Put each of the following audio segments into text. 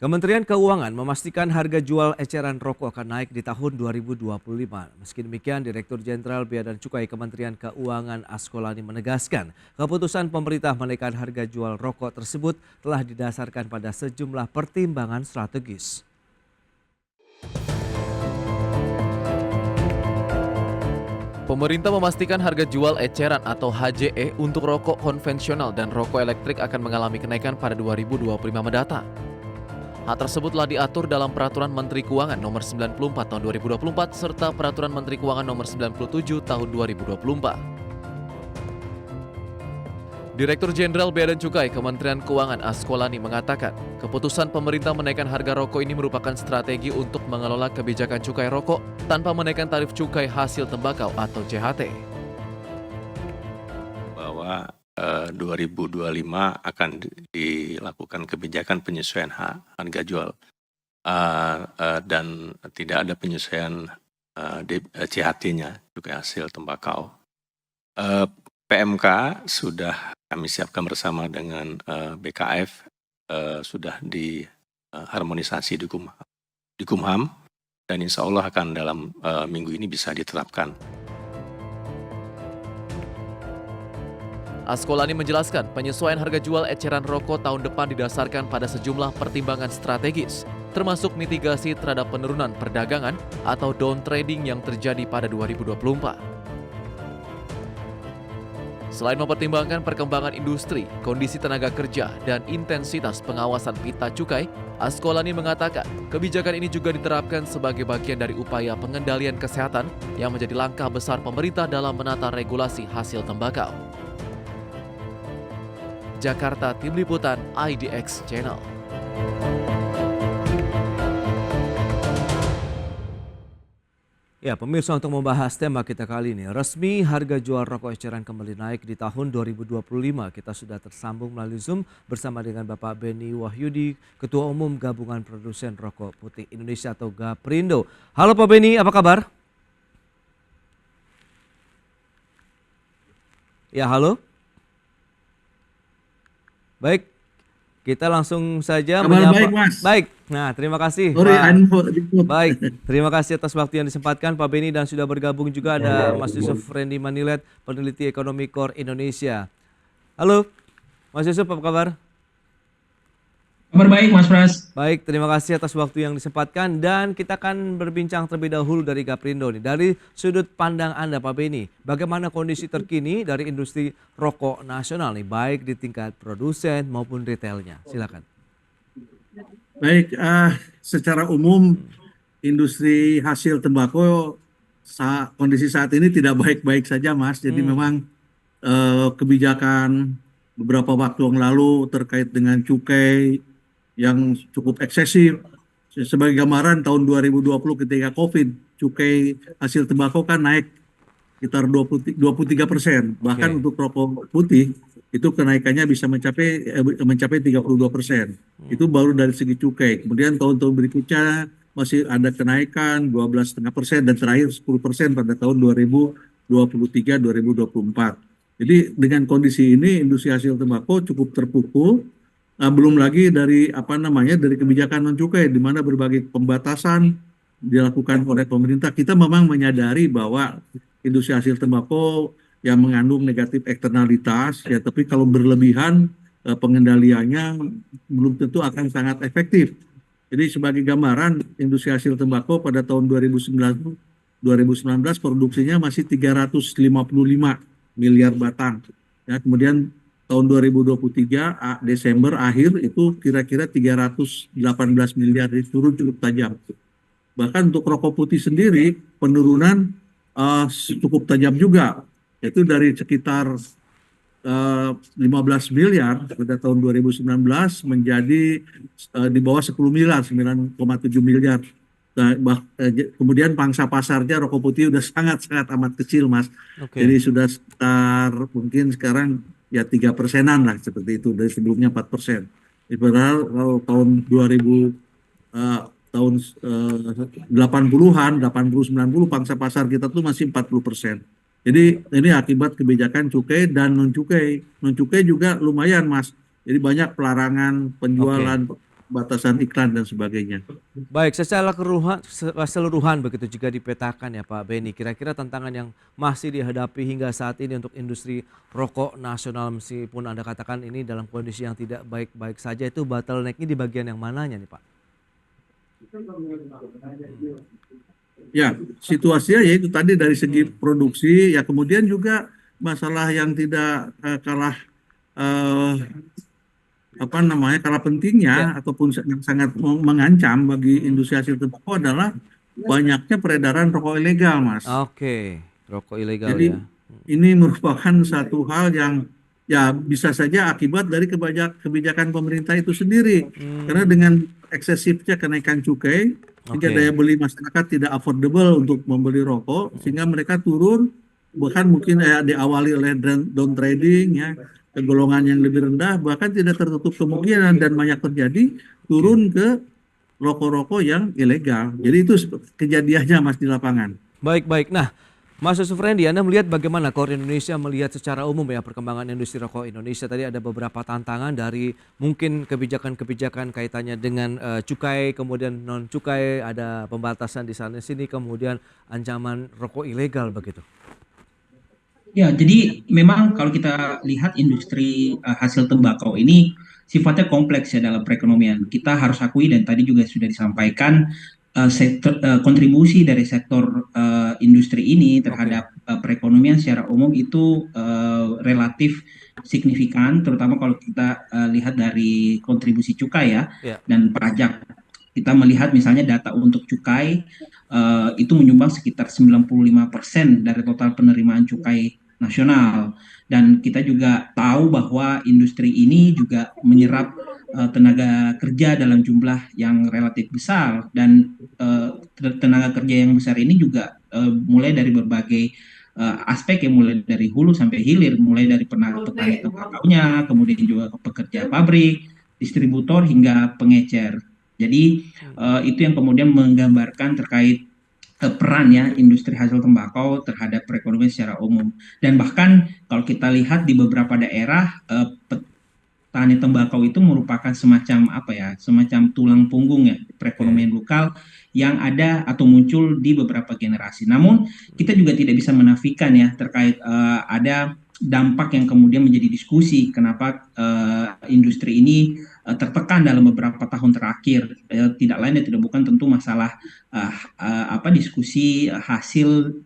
Kementerian Keuangan memastikan harga jual eceran rokok akan naik di tahun 2025. Meski demikian, Direktur Jenderal Bea dan Cukai Kementerian Keuangan Askolani menegaskan, keputusan pemerintah menaikkan harga jual rokok tersebut telah didasarkan pada sejumlah pertimbangan strategis. Pemerintah memastikan harga jual eceran atau HJE untuk rokok konvensional dan rokok elektrik akan mengalami kenaikan pada 2025 mendatang. Hal tersebut telah diatur dalam Peraturan Menteri Keuangan Nomor 94 Tahun 2024 serta Peraturan Menteri Keuangan Nomor 97 Tahun 2024. Direktur Jenderal Bea dan Cukai Kementerian Keuangan Askolani mengatakan, keputusan pemerintah menaikkan harga rokok ini merupakan strategi untuk mengelola kebijakan cukai rokok tanpa menaikkan tarif cukai hasil tembakau atau CHT. Bahwa 2025 akan dilakukan kebijakan penyesuaian harga jual dan tidak ada penyesuaian CHT-nya cukai hasil tembakau. PMK sudah kami siapkan bersama dengan BKF, sudah diharmonisasi di Kumham dan insya Allah akan dalam minggu ini bisa diterapkan. Askolani menjelaskan penyesuaian harga jual eceran rokok tahun depan didasarkan pada sejumlah pertimbangan strategis, termasuk mitigasi terhadap penurunan perdagangan atau down trading yang terjadi pada 2024. Selain mempertimbangkan perkembangan industri, kondisi tenaga kerja, dan intensitas pengawasan pita cukai, Askolani mengatakan kebijakan ini juga diterapkan sebagai bagian dari upaya pengendalian kesehatan yang menjadi langkah besar pemerintah dalam menata regulasi hasil tembakau. Jakarta, Tim Liputan IDX Channel. Ya, pemirsa, untuk membahas tema kita kali ini, resmi harga jual rokok eceran kembali naik di tahun 2025. Kita sudah tersambung melalui Zoom bersama dengan Bapak Beni Wahyudi, Ketua Umum Gabungan Produsen Rokok Putih Indonesia atau Gaprindo. Halo Pak Beni, apa kabar? Ya, halo. Baik, kita langsung saja menyapa. Baik, Mas. Baik, nah terima kasih. Sorry, Baik, terima kasih atas waktu yang disempatkan Pak Beni, dan sudah bergabung juga ada Mas Yusuf Randy Manilet, peneliti Ekonomi Core Indonesia. Halo, Mas Yusuf, apa kabar? Kabar baik, Mas Pras. Baik, terima kasih atas waktu yang disempatkan, dan kita akan berbincang terlebih dahulu dari Gaprindo nih. Dari sudut pandang Anda Pak Beni, bagaimana kondisi terkini dari industri rokok nasional nih, baik di tingkat produsen maupun retailnya? Silakan. Baik, secara umum industri hasil tembakau kondisi saat ini tidak baik-baik saja, Mas. Jadi memang kebijakan beberapa waktu yang lalu terkait dengan cukai yang cukup eksesif. Sebagai gambaran tahun 2020 ketika COVID, cukai hasil tembakau kan naik sekitar 23%. Bahkan untuk rokok putih itu kenaikannya bisa mencapai 32%. Itu baru dari segi cukai. Kemudian tahun-tahun berikutnya masih ada kenaikan 12,5% dan terakhir 10% pada tahun 2023-2024. Jadi dengan kondisi ini industri hasil tembakau cukup terpukul. Belum lagi dari dari kebijakan non cukai, di mana berbagai pembatasan dilakukan oleh pemerintah. Kita memang menyadari bahwa industri hasil tembakau yang mengandung negatif eksternalitas, ya, tapi kalau berlebihan pengendaliannya belum tentu akan sangat efektif. Jadi sebagai gambaran, industri hasil tembakau pada tahun 2019 produksinya masih 355 miliar batang. Ya, kemudian tahun 2023 Desember akhir itu kira-kira 318 miliar, turun cukup tajam. Bahkan untuk rokok putih sendiri penurunan cukup tajam juga, yaitu dari sekitar 15 miliar pada tahun 2019 menjadi di bawah 10 miliar, 9,7 miliar. Kemudian pangsa pasarnya rokok putih udah sangat-sangat amat kecil, Mas. Jadi sudah sekitar mungkin sekarang ya 3%-an lah, seperti itu, dari sebelumnya 4%. Padahal kalau tahun 80-an, 80-90 pangsa pasar kita tuh masih 40%. Jadi ini akibat kebijakan cukai dan non cukai. Non cukai juga lumayan, Mas. Jadi banyak pelarangan penjualan batasan iklan dan sebagainya. Baik, secara keseluruhan begitu jika dipetakan ya Pak Beni, kira-kira tantangan yang masih dihadapi hingga saat ini untuk industri rokok nasional meskipun Anda katakan ini dalam kondisi yang tidak baik-baik saja, itu bottleneck-nya di bagian yang mananya nih Pak? Ya, situasinya yaitu tadi dari segi produksi, ya kemudian juga masalah yang tidak kalah eh, kalah Ya, pentingnya ataupun yang sangat mengancam bagi industri hasil tembakau adalah banyaknya peredaran rokok ilegal, Mas. oke, rokok ilegal Jadi ya. ini merupakan satu hal yang ya bisa saja akibat dari kebijakan pemerintah itu sendiri. Karena Hmm, dengan eksesifnya kenaikan cukai, sehingga oke, daya beli masyarakat tidak affordable untuk membeli rokok, sehingga mereka turun, bahkan mungkin diawali oleh down trading, ya, ke golongan yang lebih rendah, bahkan tidak tertutup kemungkinan dan banyak terjadi oke. turun ke rokok-rokok yang ilegal. Jadi itu kejadiannya, Mas, di lapangan. Baik, baik. Nah, Mas Yusuf Rendi, Anda melihat bagaimana KOR Indonesia melihat secara umum ya perkembangan industri rokok Indonesia. Tadi ada beberapa tantangan dari mungkin kebijakan-kebijakan kaitannya dengan cukai, kemudian non cukai, ada pembatasan di sana sini, kemudian ancaman rokok ilegal begitu. Ya, jadi memang kalau kita lihat industri hasil tembakau ini sifatnya kompleks ya dalam perekonomian. Kita harus akui dan tadi juga sudah disampaikan kontribusi dari sektor industri ini Oke. terhadap perekonomian secara umum itu relatif signifikan, terutama kalau kita lihat dari kontribusi cukai ya Ya. dan pajak. Kita melihat misalnya data untuk cukai itu menyumbang sekitar 95% dari total penerimaan cukai nasional. Dan kita juga tahu bahwa industri ini juga menyerap tenaga kerja dalam jumlah yang relatif besar dan tenaga kerja yang besar ini juga mulai dari berbagai aspek yang mulai dari hulu sampai hilir, mulai dari petani tembakaunya, kemudian juga pekerja pabrik, distributor hingga pengecer. Jadi itu yang kemudian menggambarkan terkait peran ya industri hasil tembakau terhadap perekonomian secara umum. Dan bahkan kalau kita lihat di beberapa daerah petani tembakau itu merupakan semacam apa ya, semacam tulang punggung ya Oke. perekonomian lokal yang ada atau muncul di beberapa generasi. Namun kita juga tidak bisa menafikan ya terkait ada dampak yang kemudian menjadi diskusi kenapa industri ini tertekan dalam beberapa tahun terakhir. Tidak lain dan tidak bukan tentu masalah diskusi hasil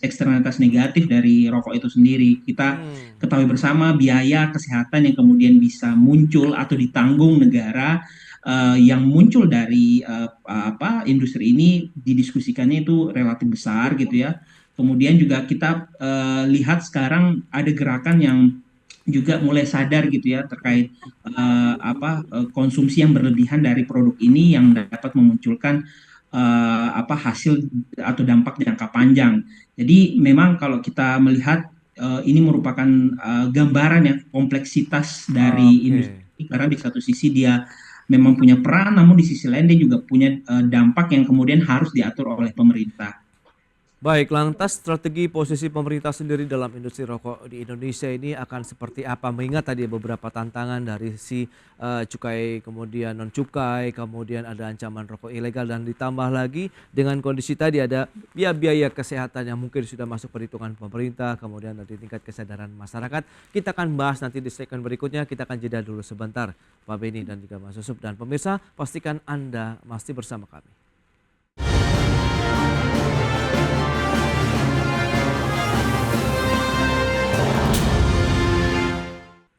eksternalitas negatif dari rokok itu sendiri. Kita Hmm. ketahui bersama biaya kesehatan yang kemudian bisa muncul atau ditanggung negara yang muncul dari industri ini didiskusikannya itu relatif besar gitu ya. Kemudian juga kita lihat sekarang ada gerakan yang juga mulai sadar gitu ya terkait konsumsi yang berlebihan dari produk ini yang dapat memunculkan hasil atau dampak jangka panjang. Jadi memang kalau kita melihat ini merupakan gambaran ya kompleksitas dari industri Oke. ini, karena di satu sisi dia memang punya peran, namun di sisi lain dia juga punya dampak yang kemudian harus diatur oleh pemerintah. Baik, lantas strategi posisi pemerintah sendiri dalam industri rokok di Indonesia ini akan seperti apa? Mengingat tadi beberapa tantangan dari si cukai, kemudian non cukai, kemudian ada ancaman rokok ilegal dan ditambah lagi dengan kondisi tadi ada biaya kesehatan yang mungkin sudah masuk perhitungan pemerintah, kemudian dari tingkat kesadaran masyarakat. Kita akan bahas nanti di segmen berikutnya. Kita akan jeda dulu sebentar, Pak Beni dan juga Mas Yusuf, dan pemirsa pastikan Anda masih bersama kami.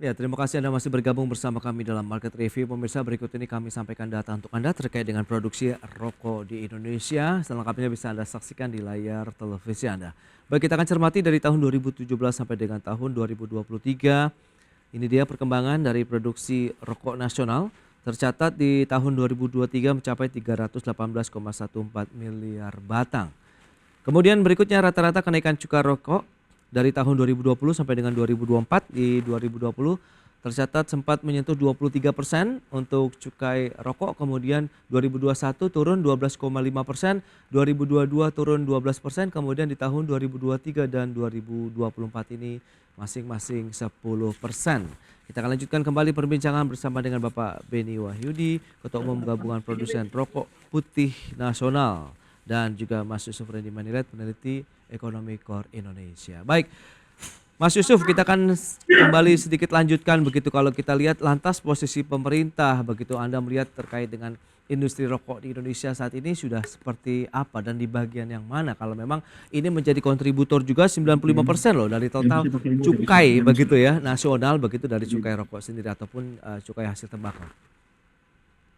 Ya, terima kasih Anda masih bergabung bersama kami dalam Market Review. Pemirsa, berikut ini kami sampaikan data untuk Anda terkait dengan produksi rokok di Indonesia. Selengkapnya bisa Anda saksikan di layar televisi Anda. Baik, kita akan cermati dari tahun 2017 sampai dengan tahun 2023. Ini dia perkembangan dari produksi rokok nasional. Tercatat di tahun 2023 mencapai 318,14 miliar batang. Kemudian berikutnya rata-rata kenaikan cukai rokok dari tahun 2020 sampai dengan 2024. Di 2020 tercatat sempat menyentuh 23% untuk cukai rokok, kemudian 2021 turun 12,5%, 2022 turun 12%, kemudian di tahun 2023 dan 2024 ini masing-masing 10%. Kita akan lanjutkan kembali perbincangan bersama dengan Bapak Beni Wahyudi, Ketua Umum Gabungan Produsen Rokok Putih Nasional, dan juga Mas Yusuf Rendy Maniret, peneliti Ekonomi Core Indonesia. Baik, Mas Yusuf, kita akan kembali sedikit lanjutkan begitu kalau kita lihat lantas posisi pemerintah begitu Anda melihat terkait dengan industri rokok di Indonesia saat ini sudah seperti apa dan di bagian yang mana kalau memang ini menjadi kontributor juga 95% loh dari total cukai begitu ya nasional begitu dari cukai rokok sendiri ataupun cukai hasil tembakau.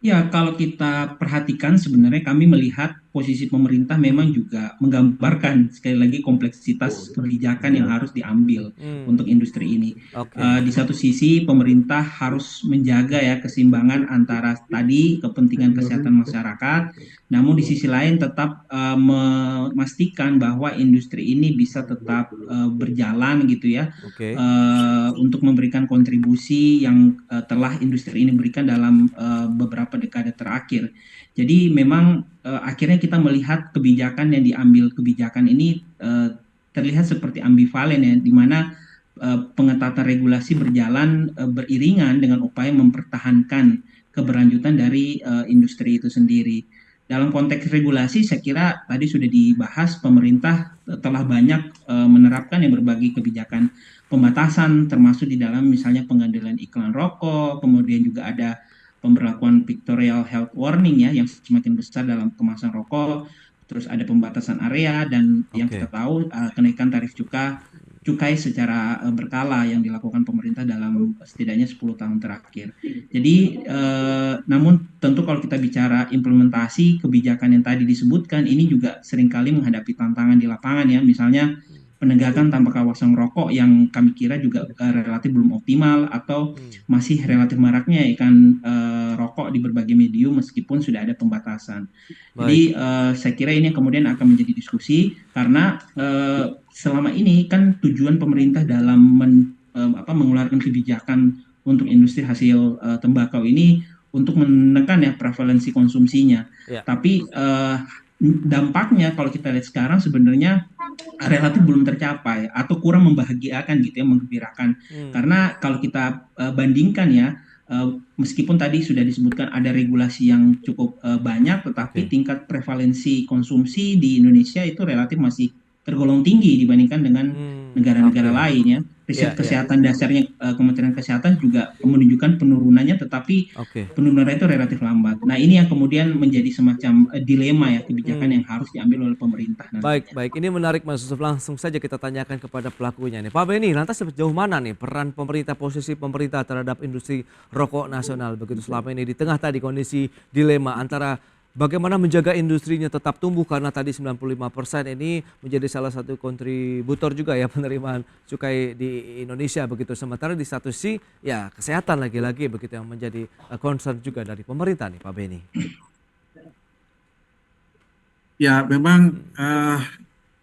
Ya, kalau kita perhatikan sebenarnya kami melihat posisi pemerintah memang juga menggambarkan sekali lagi kompleksitas kebijakan yang harus diambil untuk industri ini. Oke. Di satu sisi pemerintah harus menjaga ya keseimbangan antara tadi kepentingan kesehatan masyarakat, namun di sisi lain tetap memastikan bahwa industri ini bisa tetap berjalan gitu ya, Oke. untuk memberikan kontribusi yang telah industri ini berikan dalam beberapa dekade terakhir. Jadi memang akhirnya kita melihat kebijakan yang diambil kebijakan ini terlihat seperti ambivalen ya, di mana pengetatan regulasi berjalan beriringan dengan upaya mempertahankan keberlanjutan dari industri itu sendiri. Dalam konteks regulasi, saya kira tadi sudah dibahas, pemerintah telah banyak menerapkan yang berbagai kebijakan pembatasan, termasuk di dalam misalnya pengendalian iklan rokok, kemudian juga ada pemberlakuan pictorial health warning ya yang semakin besar dalam kemasan rokok, terus ada pembatasan area dan yang kita tahu kenaikan tarif cukai secara berkala yang dilakukan pemerintah dalam setidaknya 10 tahun terakhir. Jadi namun tentu kalau kita bicara implementasi kebijakan yang tadi disebutkan ini juga seringkali menghadapi tantangan di lapangan ya, misalnya penegakan tanpa kawasan rokok yang kami kira juga relatif belum optimal atau masih relatif maraknya ikan rokok di berbagai medium meskipun sudah ada pembatasan. Jadi saya kira ini kemudian akan menjadi diskusi karena selama ini kan tujuan pemerintah dalam mengeluarkan kebijakan untuk industri hasil tembakau ini untuk menekan ya prevalensi konsumsinya. Tapi dampaknya kalau kita lihat sekarang sebenarnya relatif belum tercapai atau kurang membahagiakan gitu ya, menggembirakan. Karena kalau kita bandingkan ya, meskipun tadi sudah disebutkan ada regulasi yang cukup banyak, tetapi tingkat prevalensi konsumsi di Indonesia itu relatif masih tergolong tinggi dibandingkan dengan negara-negara lain ya. Riset kesehatan dasarnya Kementerian Kesehatan juga menunjukkan penurunannya, tetapi penurunannya itu relatif lambat. Nah ini yang kemudian menjadi semacam dilema ya kebijakan yang harus diambil oleh pemerintah. Baik, ini menarik Mas Yusuf, langsung saja kita tanyakan kepada pelakunya nih. Pak Beni, lantas sejauh mana nih peran pemerintah, posisi pemerintah terhadap industri rokok nasional begitu selama ini di tengah tadi kondisi dilema antara bagaimana menjaga industrinya tetap tumbuh karena tadi 95% ini menjadi salah satu kontributor juga ya penerimaan cukai di Indonesia begitu. Sementara di satu sisi ya kesehatan lagi-lagi begitu yang menjadi concern juga dari pemerintah nih Pak Beni. Ya memang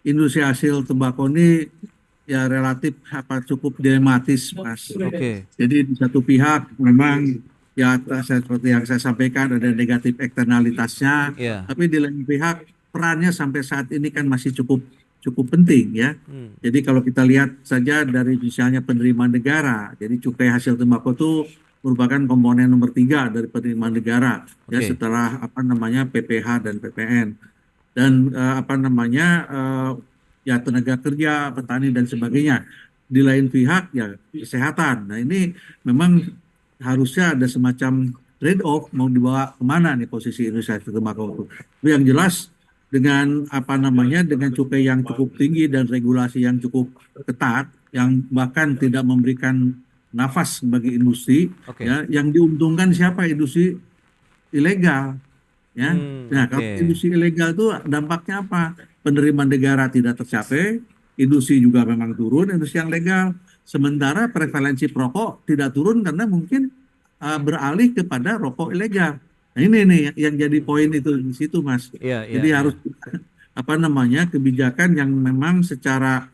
industri hasil tembakau ini ya relatif cukup dilematis Mas. Jadi di satu pihak memang ya seperti yang saya sampaikan ada negatif eksternalitasnya, tapi di lain pihak perannya sampai saat ini kan masih cukup penting ya. Jadi kalau kita lihat saja dari misalnya penerimaan negara, jadi cukai hasil tembakau itu merupakan komponen nomor 3 dari penerimaan negara ya setelah PPH dan PPN dan ya tenaga kerja, petani dan sebagainya. Di lain pihak ya kesehatan. Nah ini memang harusnya ada semacam trade off mau dibawa kemana nih posisi industri tembakau itu. Tapi yang jelas dengan dengan cukai yang cukup tinggi dan regulasi yang cukup ketat yang bahkan tidak memberikan nafas bagi industri ya, yang diuntungkan siapa? Industri ilegal ya. Nah, kalau industri ilegal itu dampaknya apa? Penerimaan negara tidak tercapai, industri juga memang turun, industri yang legal. Sementara prevalensi perokok tidak turun karena mungkin beralih kepada rokok ilegal. Nah ini nih yang jadi poin itu di situ Mas. Jadi harus kebijakan yang memang secara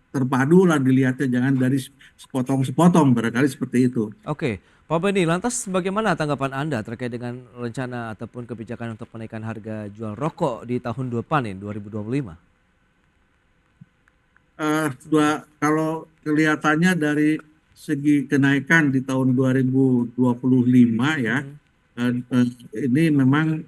terpadu lah dilihatnya, jangan dari sepotong-sepotong, barangkali seperti itu. Oke, Pak Beni, lantas bagaimana tanggapan Anda terkait dengan rencana ataupun kebijakan untuk menaikkan harga jual rokok di tahun depan nih, 2025? Kalau kelihatannya dari segi kenaikan di tahun 2025 ya, Mhm. ini memang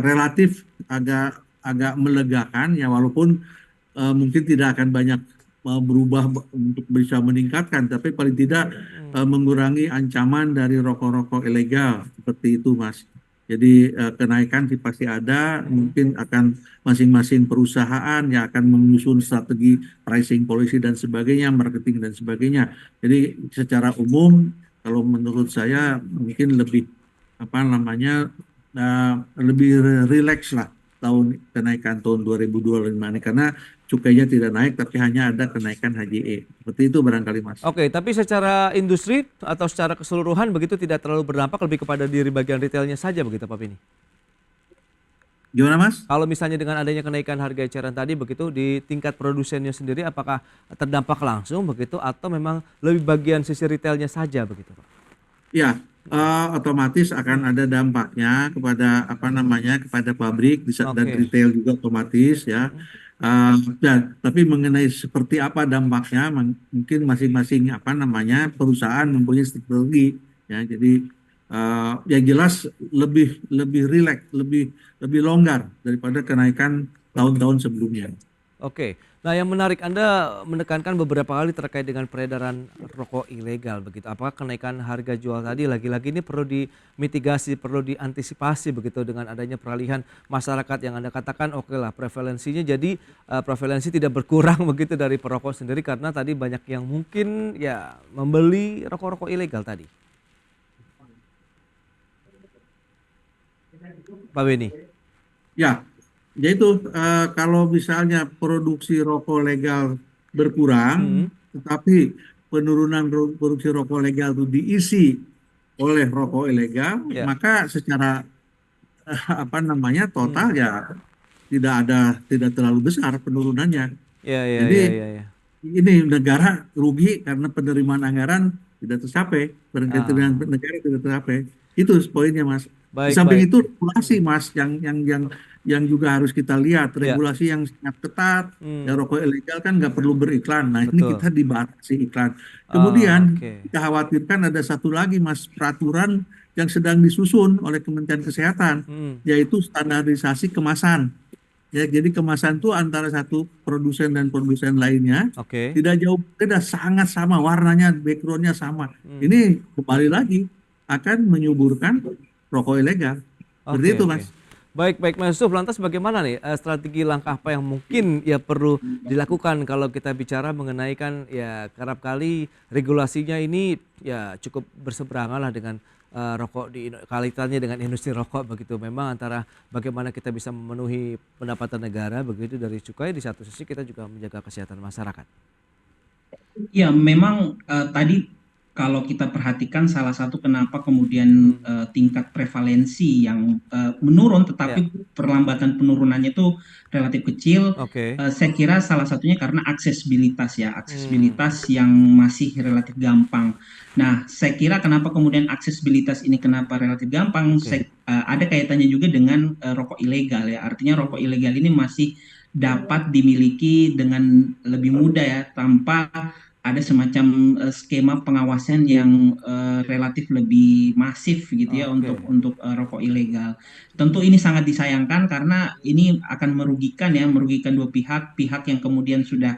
relatif agak melegakan ya, walaupun mungkin tidak akan banyak berubah untuk bisa meningkatkan, tapi paling tidak mengurangi ancaman dari rokok-rokok ilegal seperti itu, Mas. Jadi kenaikan sih pasti ada, mungkin akan masing-masing perusahaan yang akan menyusun strategi pricing policy dan sebagainya, marketing dan sebagainya. Jadi secara umum, kalau menurut saya mungkin lebih apa namanya lebih rileks lah kenaikan tahun 2025 ini, karena cukainya tidak naik tapi hanya ada kenaikan HJE. Seperti itu barangkali, Mas. Oke, tapi secara industri atau secara keseluruhan begitu tidak terlalu berdampak, lebih kepada diri bagian retailnya saja begitu Pak Beni? Gimana, Mas? Kalau misalnya dengan adanya kenaikan harga eceran tadi begitu di tingkat produsennya sendiri, apakah terdampak langsung begitu atau memang lebih bagian sisi retailnya saja begitu Pak? Ya, otomatis akan ada dampaknya kepada apa namanya, kepada pabrik dan Oke. retail juga otomatis ya. Dan tapi mengenai seperti apa dampaknya, mungkin masing-masing apa namanya perusahaan mempunyai strategi ya. Jadi yang jelas lebih lebih rileks, lebih longgar daripada kenaikan tahun-tahun sebelumnya. Oke. Nah, yang menarik Anda menekankan beberapa kali terkait dengan peredaran rokok ilegal begitu. Apakah kenaikan harga jual tadi lagi-lagi ini perlu dimitigasi, perlu diantisipasi begitu dengan adanya peralihan masyarakat yang Anda katakan, oke lah prevalensinya jadi prevalensi tidak berkurang begitu dari perokok sendiri karena tadi banyak yang mungkin ya membeli rokok-rokok ilegal tadi. Pak Beni. Ya, yaitu kalau misalnya produksi rokok legal berkurang, tetapi penurunan produksi rokok legal itu diisi oleh rokok ilegal, Ya. maka secara apa namanya total ya tidak terlalu besar penurunannya. Ya, ya, Jadi ya, ya, ya. ini negara rugi karena penerimaan anggaran tidak tercapai, penerimaan Ah, negara tidak tercapai. Itu poinnya, Mas. Di baik, samping baik. itu regulasi, Mas, yang juga harus kita lihat, Ya. regulasi yang sangat ketat. Ya, Hmm, rokok ilegal kan nggak perlu beriklan. Nah, ini betul. kita dibatasi iklan. Ah, Kemudian oke. kita khawatirkan ada satu lagi, Mas, peraturan yang sedang disusun oleh Kementerian Kesehatan, Hmm, yaitu standarisasi kemasan. Ya, jadi kemasan itu antara satu produsen dan produsen lainnya oke. tidak jauh beda, sangat sama warnanya, backgroundnya sama. Hmm. Ini kembali lagi akan menyuburkan rokok ilegal. Seperti Oke, itu, oke. Mas. Baik, baik Mas Yusuf, lantas bagaimana nih strategi langkah apa yang mungkin ya perlu dilakukan kalau kita bicara mengenai kan ya kerap kali regulasinya ini ya cukup berseberangan lah dengan rokok kaitannya dengan industri rokok begitu. Memang antara bagaimana kita bisa memenuhi pendapatan negara begitu dari cukai, di satu sisi kita juga menjaga kesehatan masyarakat. Ya, memang tadi kalau kita perhatikan salah satu kenapa kemudian Hmm, tingkat prevalensi yang menurun, ya, tetapi perlambatan penurunannya itu relatif kecil. oke. Saya kira salah satunya karena aksesibilitas ya, Hmm, aksesibilitas yang masih relatif gampang. Nah, saya kira kenapa kemudian aksesibilitas ini kenapa relatif gampang, oke. ada kaitannya juga dengan rokok ilegal ya. Artinya rokok Hmm, ilegal ini masih dapat dimiliki dengan lebih mudah ya, tanpa ada semacam skema pengawasan yang relatif lebih masif gitu ya untuk oke. rokok ilegal. Tentu ini sangat disayangkan karena ini akan merugikan dua pihak, pihak yang kemudian sudah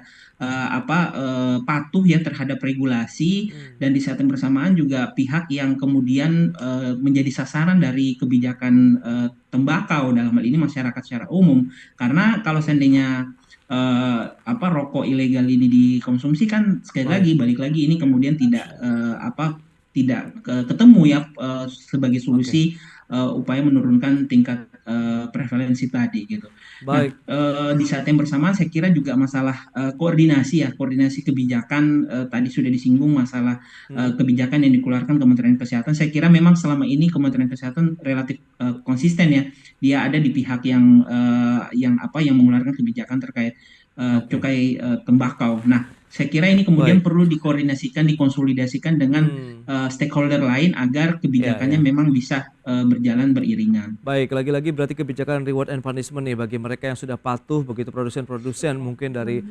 patuh ya terhadap regulasi, Hmm, dan di saat yang bersamaan juga pihak yang kemudian menjadi sasaran dari kebijakan tembakau, dalam hal ini masyarakat secara umum. Karena kalau seandainya rokok ilegal ini dikonsumsi, kan sekali baik. lagi balik lagi ini kemudian tidak ketemu ya sebagai Oke. solusi upaya menurunkan tingkat prevalensi tadi gitu. Nah, Baik. di saat yang bersamaan saya kira juga masalah koordinasi kebijakan, tadi sudah disinggung masalah Hmm, kebijakan yang dikeluarkan Kementerian Kesehatan. Saya kira memang selama ini Kementerian Kesehatan relatif konsisten ya, dia ada di pihak yang mengeluarkan kebijakan terkait cukai tembakau. Nah, saya kira ini kemudian Baik. perlu dikoordinasikan, dikonsolidasikan dengan Hmm. stakeholder lain agar Ya, kebijakannya ya. memang bisa berjalan beriringan. Baik, lagi-lagi berarti kebijakan reward and punishment nih bagi mereka yang sudah patuh, begitu produsen-produsen mungkin dari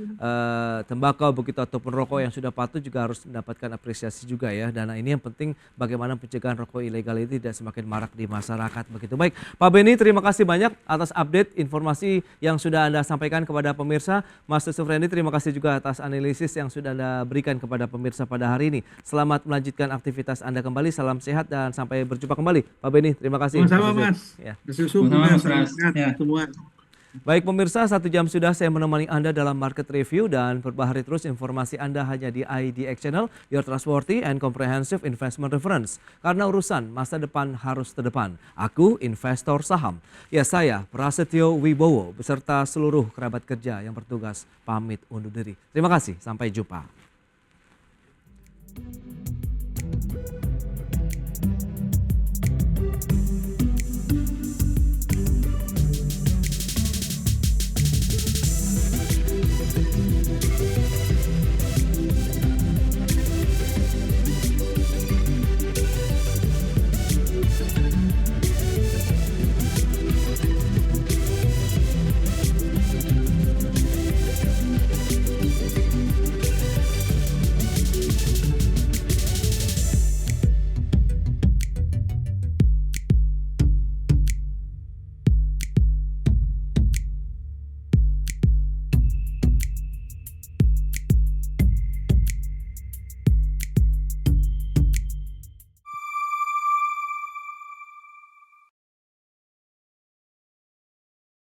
tembakau begitu ataupun rokok yang sudah patuh juga harus mendapatkan apresiasi juga ya. Dan ini yang penting bagaimana pencegahan rokok ilegal ini tidak semakin marak di masyarakat begitu. Baik, Pak Beni terima kasih banyak atas update informasi yang sudah Anda sampaikan kepada pemirsa. Mas Sufrendi terima kasih juga atas analisis yang sudah Anda berikan kepada pemirsa pada hari ini. Selamat melanjutkan aktivitas Anda kembali, salam sehat dan sampai berjumpa kembali. Pak Beni terima kasih. Sama-sama Yusuf. Mas. Ya. Mas Yusuf Sama-sama, juga Mas salam Pras. sehat Ya. semua. Baik pemirsa, 1 jam sudah saya menemani Anda dalam market review dan perbahari terus informasi Anda hanya di IDX Channel, your trustworthy and comprehensive investment reference. Karena urusan masa depan harus terdepan. Aku investor saham. Ya saya, Prasetyo Wibowo, beserta seluruh kerabat kerja yang bertugas pamit undur diri. Terima kasih, sampai jumpa.